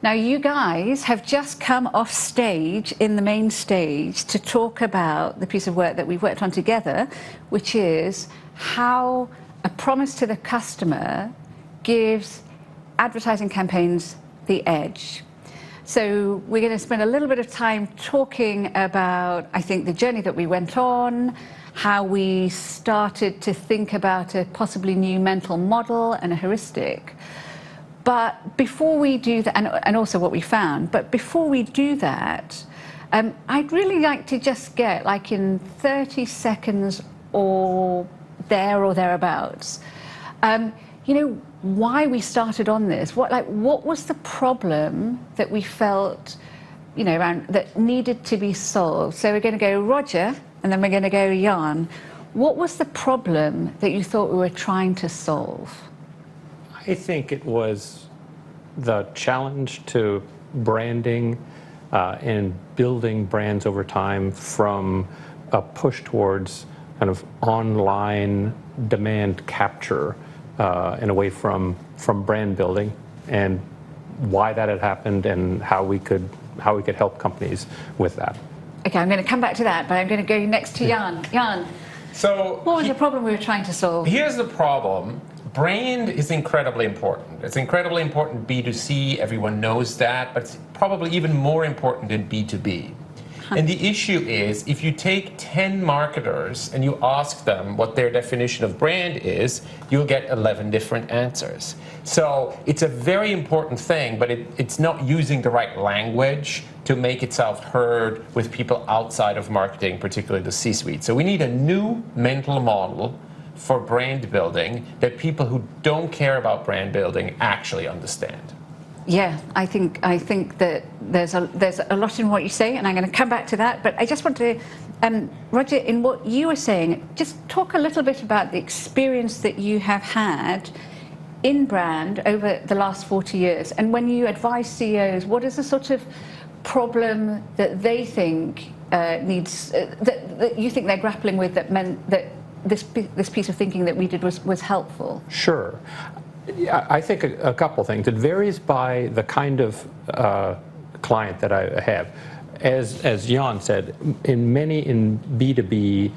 Now, you guys have just come off stage in the main stage to talk about the piece of work that we've worked on together, which is how a promise to the customer gives advertising campaigns the edge. So we're going to spend a little bit of time talking about, I think, the journey that we went on, how we started to think about a possibly new mental model and a heuristic. But before we do that, and also what we found, but before we do that, I'd really like to just get, like in 30 seconds or thereabouts, you know, why we started on this. What was the problem that we felt, you know, that needed to be solved? So we're going to go Roger, and then we're going to go Jan. What was the problem that you thought we were trying to solve? I think it was the challenge to branding and building brands over time from a push towards kind of online demand capture and away from brand building, and why that had happened and how we could help companies with that. Okay, I'm going to come back to that, but I'm going to go next to Jan. Jan, so what was the problem we were trying to solve? Here's the problem. Brand is incredibly important. It's incredibly important B2C, everyone knows that, but it's probably even more important in B2B. And the issue is, if you take 10 marketers and you ask them what their definition of brand is, you'll get 11 different answers. So it's a very important thing, but it's not using the right language to make itself heard with people outside of marketing, particularly the C-suite. So we need a new mental model for brand building that people who don't care about brand building actually understand. Yeah, I think that there's a lot in what you say, and I'm going to come back to that. But I just want to, Roger, in what you were saying, just talk a little bit about the experience that you have had in brand over the last 40 years. And when you advise CEOs, what is the sort of problem that they think needs, that you think they're grappling with, that meant that this piece of thinking that we did was helpful? Sure. Yeah, I think a couple things. It varies by the kind of client that I have. As Jan said, many in B2B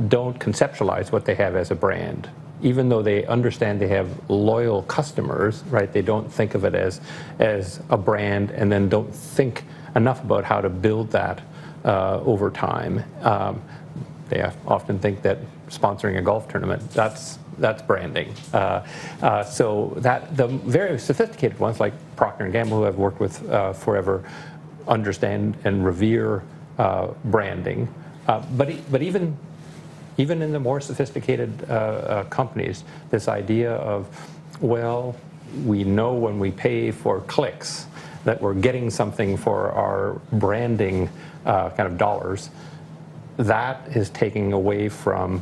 don't conceptualize what they have as a brand. Even though they understand they have loyal customers, right? They don't think of it as a brand, and then don't think enough about how to build that over time. They often think that sponsoring a golf tournament, that's branding. So that the very sophisticated ones like Procter & Gamble, who I've worked with forever, understand and revere branding. But even in the more sophisticated companies, this idea of, well, we know when we pay for clicks that we're getting something for our branding kind of dollars, that is taking away from,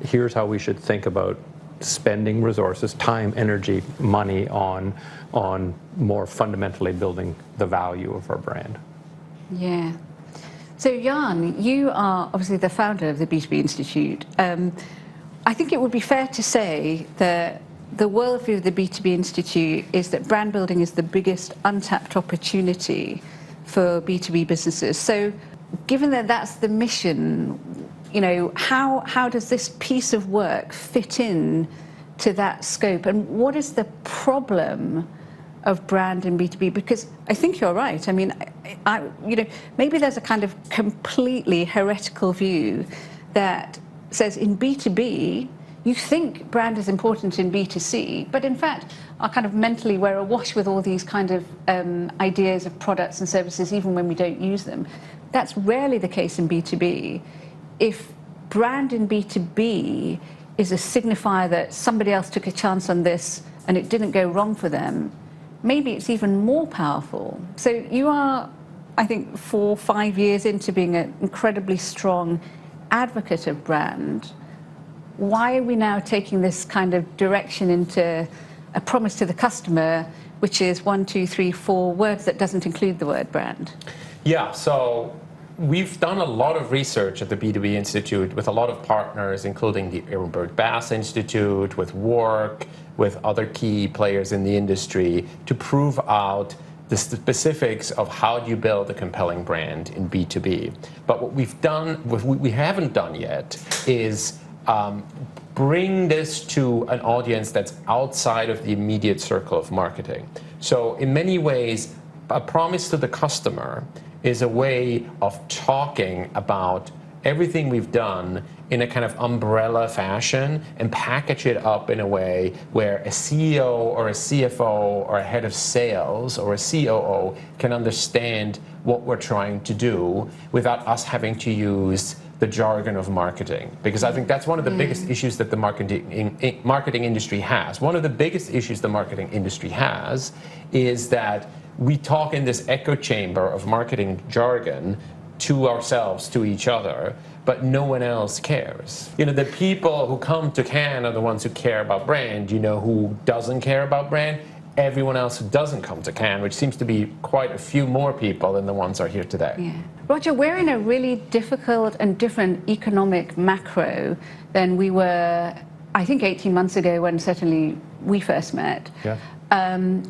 here's how we should think about spending resources, time, energy, money on more fundamentally building the value of our brand. Yeah. So Jan, you are obviously the founder of the B2B Institute. I think it would be fair to say that the worldview of the B2B Institute is that brand building is the biggest untapped opportunity for B2B businesses. So given that that's the mission, you know, how does this piece of work fit in to that scope? And what is the problem of brand in B2B? Because I think you're right. I mean, you know, maybe there's a kind of completely heretical view that says in B2B, you think brand is important in B2C, but in fact, are kind of mentally, we're awash with all these kind of ideas of products and services, even when we don't use them. That's rarely the case in B2B. If brand in B2B is a signifier that somebody else took a chance on this and it didn't go wrong for them, maybe it's even more powerful. So you are, I think, 4 or 5 years into being an incredibly strong advocate of brand. Why are we now taking this kind of direction into a promise to the customer, which is 1, 2, 3, 4 words that doesn't include the word brand? Yeah, so we've done a lot of research at the B2B Institute with a lot of partners, including the Ehrenberg Bass Institute, with WARC, with other key players in the industry, to prove out the specifics of how do you build a compelling brand in B2B. But what we haven't done yet is bring this to an audience that's outside of the immediate circle of marketing. So in many ways, a promise to the customer is a way of talking about everything we've done in a kind of umbrella fashion and package it up in a way where a CEO or a CFO or a head of sales or a COO can understand what we're trying to do without us having to use the jargon of marketing. Because I think that's one of the biggest issues that the marketing industry has. One of the biggest issues the marketing industry has is that we talk in this echo chamber of marketing jargon to ourselves, to each other, but no one else cares. You know, the people who come to Cannes are the ones who care about brand. You know who doesn't care about brand? Everyone else who doesn't come to Cannes, which seems to be quite a few more people than the ones who are here today. Yeah. Roger, we're in a really difficult and different economic macro than we were, I think, 18 months ago when certainly we first met. Yeah.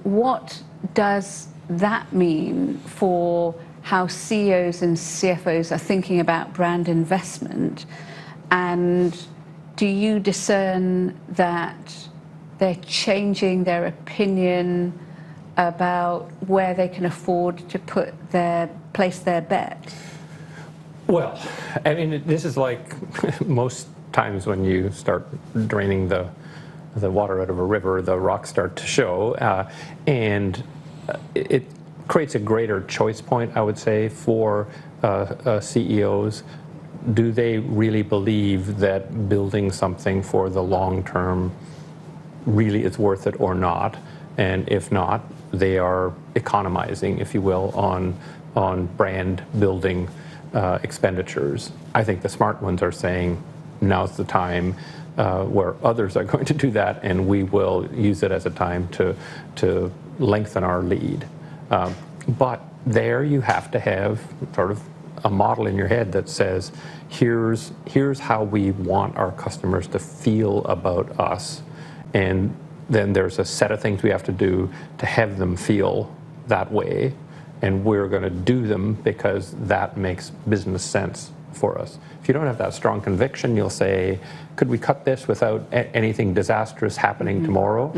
What does that mean for how CEOs and CFOs are thinking about brand investment? And do you discern that they're changing their opinion about where they can afford to place their bet? Well, I mean, this is like most times when you start draining the water out of a river, the rocks start to show, and it creates a greater choice point, I would say, for CEOs. Do they really believe that building something for the long term really is worth it or not? And if not, they are economizing, if you will, on brand building expenditures. I think the smart ones are saying, now's the time where others are going to do that, and we will use it as a time to lengthen our lead. But there you have to have sort of a model in your head that says, here's how we want our customers to feel about us. And then there's a set of things we have to do to have them feel that way. And we're going to do them because that makes business sense for us. If you don't have that strong conviction, you'll say, could we cut this without anything disastrous happening tomorrow?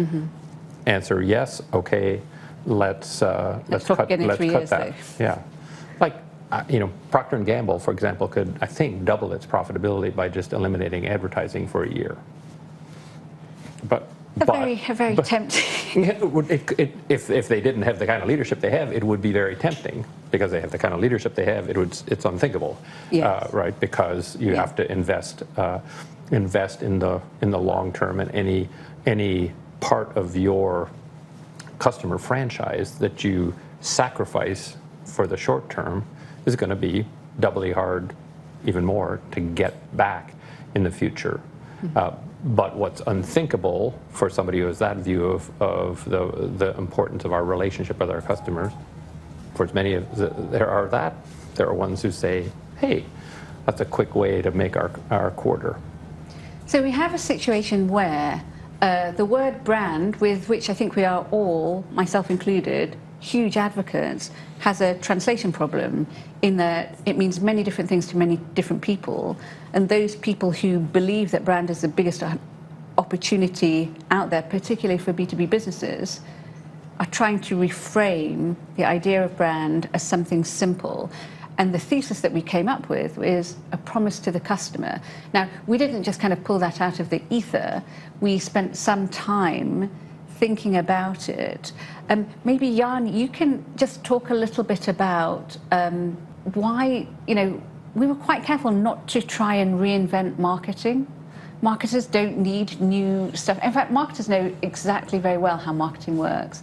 Answer, yes. Okay. Let's cut that. Though. Yeah, like Procter and Gamble, for example, could, I think, double its profitability by just eliminating advertising for a year. Very tempting. If they didn't have the kind of leadership they have, it would be very tempting. Because they have the kind of leadership they have, it's unthinkable, yes. Right? Because you have to invest in the long term, and any part of your customer franchise that you sacrifice for the short term is going to be doubly hard, even more, to get back in the future. But what's unthinkable for somebody who has that view of the importance of our relationship with our customers, for as many of there are ones who say, hey, that's a quick way to make our quarter. So we have a situation where the word brand, with which I think we are all, myself included, huge advocates, has a translation problem in that it means many different things to many different people. And those people who believe that brand is the biggest opportunity out there, particularly for B2B businesses, are trying to reframe the idea of brand as something simple. And the thesis that we came up with is a promise to the customer. Now, we didn't just kind of pull that out of the ether. We spent some time thinking about it. Maybe, Jan, you can just talk a little bit about why, we were quite careful not to try and reinvent marketing. Marketers don't need new stuff. In fact, marketers know exactly very well how marketing works.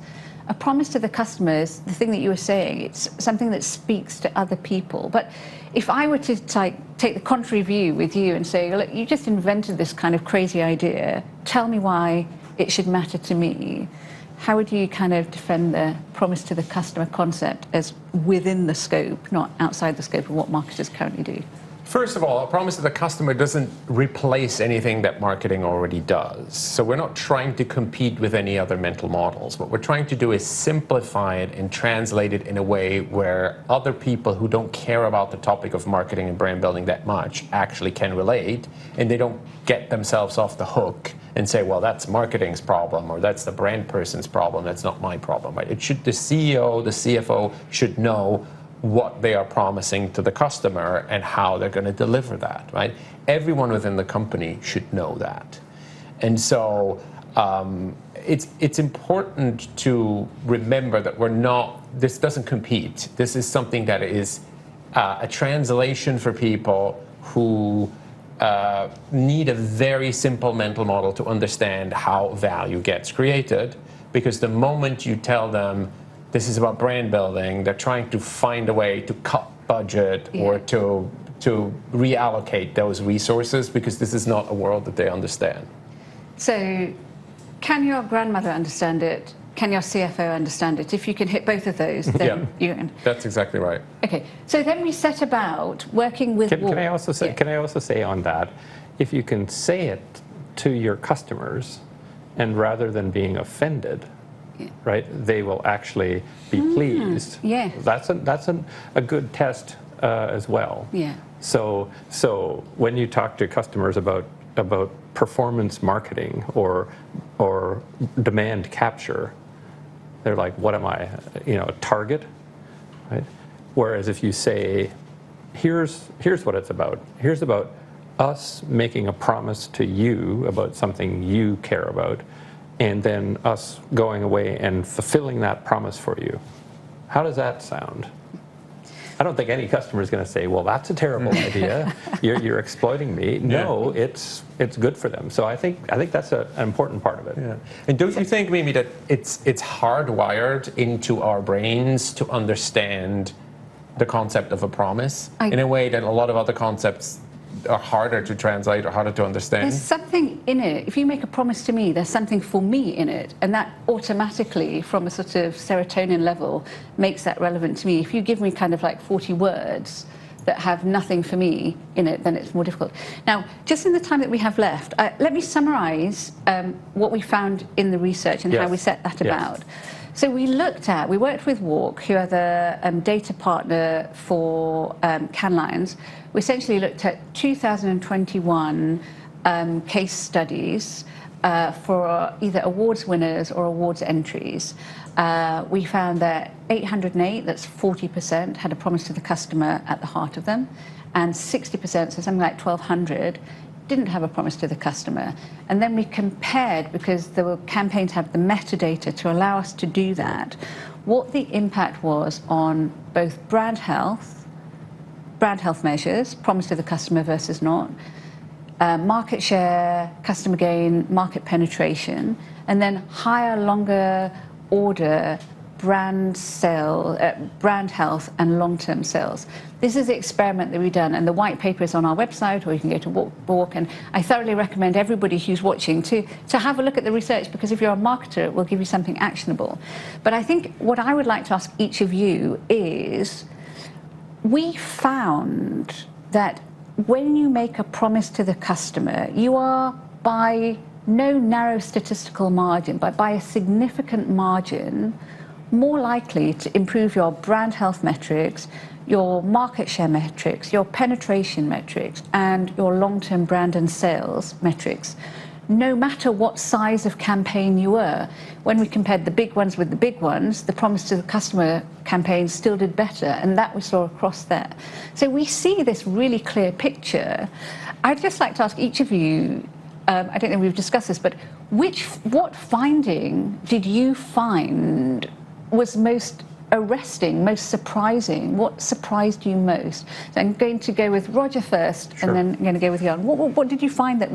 A promise to the customers, the thing that you were saying, it's something that speaks to other people. But if I were to take the contrary view with you and say, look, you just invented this kind of crazy idea, tell me why it should matter to me, how would you kind of defend the promise to the customer concept as within the scope, not outside the scope of what marketers currently do? First of all, a promise to the customer doesn't replace anything that marketing already does. So we're not trying to compete with any other mental models. What we're trying to do is simplify it and translate it in a way where other people who don't care about the topic of marketing and brand building that much actually can relate, and they don't get themselves off the hook and say, well, that's marketing's problem, or that's the brand person's problem, that's not my problem. Right? It should, the CEO, the CFO should know what they are promising to the customer and how they're going to deliver that, right? Everyone within the company should know that. And so it's important to remember that this doesn't compete. This is something that is a translation for people who need a very simple mental model to understand how value gets created, because the moment you tell them this is about brand building, they're trying to find a way to cut budget or to reallocate those resources, because this is not a world that they understand. So can your grandmother understand it? Can your CFO understand it? If you can hit both of those, then you can. That's exactly right. Okay, so then we set about working with Can I also say on that, if you can say it to your customers, and rather than being offended, right, they will actually be pleased. Yeah. That's a good test as well. Yeah. So when you talk to customers about performance marketing or demand capture, they're like, what am I, a target, right? Whereas if you say, here's what it's about. Here's about us making a promise to you about something you care about, and then us going away and fulfilling that promise for you. How does that sound? I don't think any customer is going to say, well, that's a terrible idea. You're exploiting me. No, it's good for them. So I think that's an important part of it. Yeah. And don't you think, Mimi, that it's hardwired into our brains to understand the concept of a promise in a way that a lot of other concepts are harder to translate or harder to understand? There's something in it. If you make a promise to me, there's something for me in it, and that automatically, from a sort of serotonin level, makes that relevant to me. If you give me kind of like 40 words that have nothing for me in it, then it's more difficult. Now, just in the time that we have left, let me summarize what we found in the research and how we set that about. So we worked with Walk, who are the data partner for Cannes Lions. We essentially looked at 2021 case studies for either awards winners or awards entries. We found that 808, that's 40%, had a promise to the customer at the heart of them, and 60%, so something like 1,200, didn't have a promise to the customer. And then we compared, because the campaigns have the metadata to allow us to do that, what the impact was on both brand health measures, promise to the customer versus not, market share, customer gain, market penetration, and then higher, longer order brand health and long-term sales. This is the experiment that we've done, and the white paper is on our website, or you can go to Walk, and I thoroughly recommend everybody who's watching to have a look at the research, because if you're a marketer, it will give you something actionable. But I think what I would like to ask each of you is, we found that when you make a promise to the customer, you are, by no narrow statistical margin, but by a significant margin, more likely to improve your brand health metrics, your market share metrics, your penetration metrics, and your long-term brand and sales metrics, no matter what size of campaign you were. When we compared the big ones with the big ones, the promise to the customer campaign still did better, and that we saw across there. So we see this really clear picture. I'd just like to ask each of you, I don't know if we've discussed this, but what finding did you find was most arresting, most surprising? What surprised you most? So I'm going to go with Roger first, and then I'm going to go with Jan. What did you find that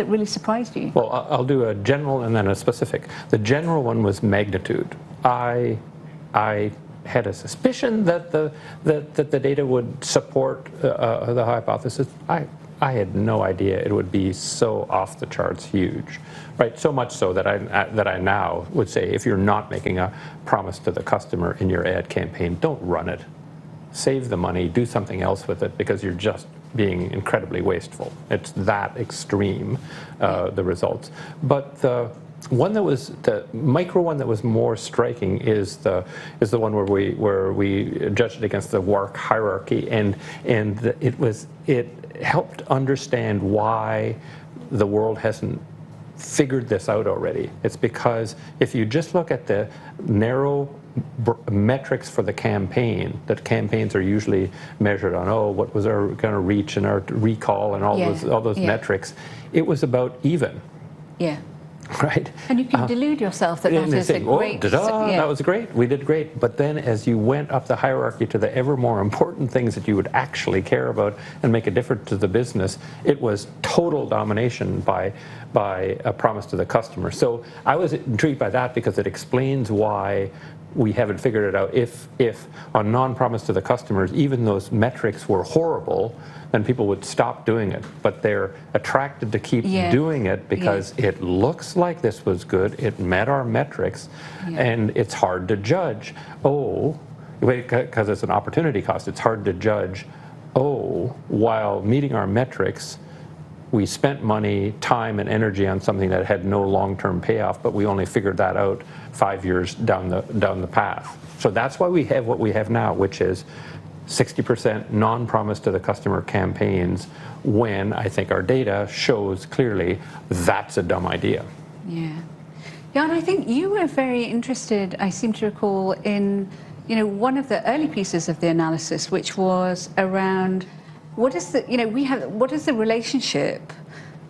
really surprised you? Well, I'll do a general and then a specific. The general one was magnitude. I had a suspicion that the data would support the hypothesis. I had no idea it would be so off the charts huge, right? So much so that I now would say, if you're not making a promise to the customer in your ad campaign, don't run it. Save the money, do something else with it, because you're just being incredibly wasteful. It's that extreme, the results. But the micro one that was more striking is the one where we judged it against the work hierarchy, and it helped understand why the world hasn't figured this out already. It's because if you just look at the narrow metrics for the campaign, that campaigns are usually measured on, what was our kind of reach and our recall and all those metrics, it was about even. Yeah. Right. And you can delude yourself that that is a great... That was great. We did great. But then as you went up the hierarchy to the ever more important things that you would actually care about and make a difference to the business, it was total domination by a promise to the customer. So I was intrigued by that because it explains why we haven't figured it out. If on non-promise to the customers, even those metrics were horrible, then people would stop doing it. But they're attracted to keep doing it because it looks like this was good, it met our metrics, and it's hard to judge. Because it's an opportunity cost, it's hard to judge, while meeting our metrics, we spent money, time, and energy on something that had no long-term payoff, but we only figured that out 5 years down the path. So that's why we have what we have now, which is 60% non-promise to the customer campaigns, when I think our data shows clearly that's a dumb idea. Yeah. Jan, I think you were very interested, I seem to recall, in one of the early pieces of the analysis, which was around what is the relationship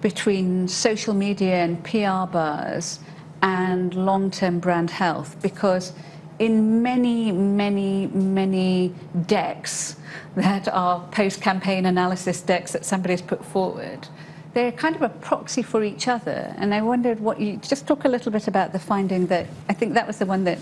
between social media and PR buzz and long-term brand health? Because in many, many, many decks that are post-campaign analysis decks that somebody's put forward, they're kind of a proxy for each other. And I wondered what you just talk a little bit about the finding that I think that was the one that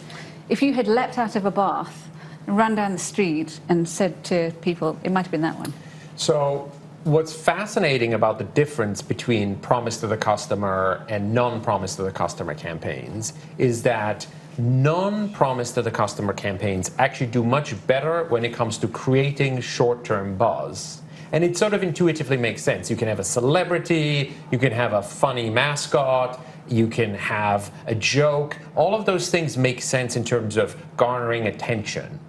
if you had leapt out of a bath and run down the street and said to people, it might have been that one. So what's fascinating about the difference between promise to the customer and non-promise to the customer campaigns is that non-promise to the customer campaigns actually do much better when it comes to creating short-term buzz. And it sort of intuitively makes sense. You can have a celebrity, you can have a funny mascot, you can have a joke. All of those things make sense in terms of garnering attention.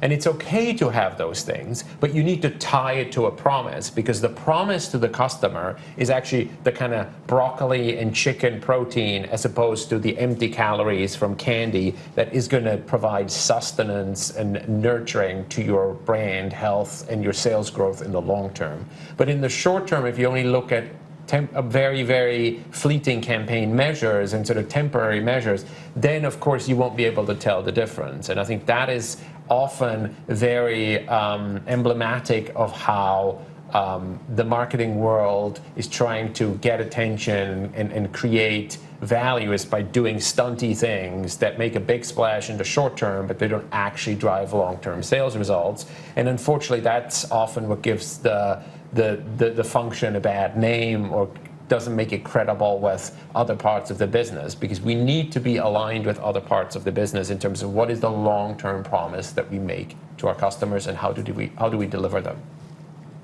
And it's okay to have those things, but you need to tie it to a promise, because the promise to the customer is actually the kind of broccoli and chicken protein as opposed to the empty calories from candy that is going to provide sustenance and nurturing to your brand health and your sales growth in the long term. But in the short term, if you only look at very, very fleeting campaign measures and sort of temporary measures, then of course you won't be able to tell the difference. And I think that is often very emblematic of how the marketing world is trying to get attention and create value, is by doing stunty things that make a big splash in the short term, but they don't actually drive long-term sales results. And unfortunately, that's often what gives the function a bad name or doesn't make it credible with other parts of the business, because we need to be aligned with other parts of the business in terms of what is the long-term promise that we make to our customers and how do we deliver them.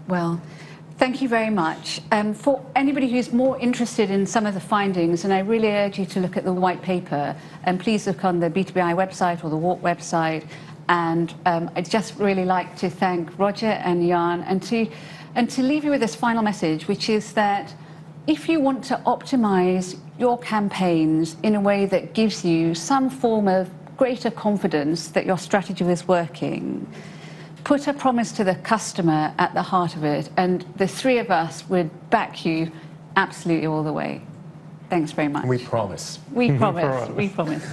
Well, thank you very much. For anybody who's more interested in some of the findings, and I really urge you to look at the white paper, and please look on the B2BI website or the WARC website. And I'd just really like to thank Roger and Jan, and to leave you with this final message, which is that if you want to optimize your campaigns in a way that gives you some form of greater confidence that your strategy is working, put a promise to the customer at the heart of it, and the three of us would back you absolutely all the way. Thanks very much. We promise. We promise. We promise.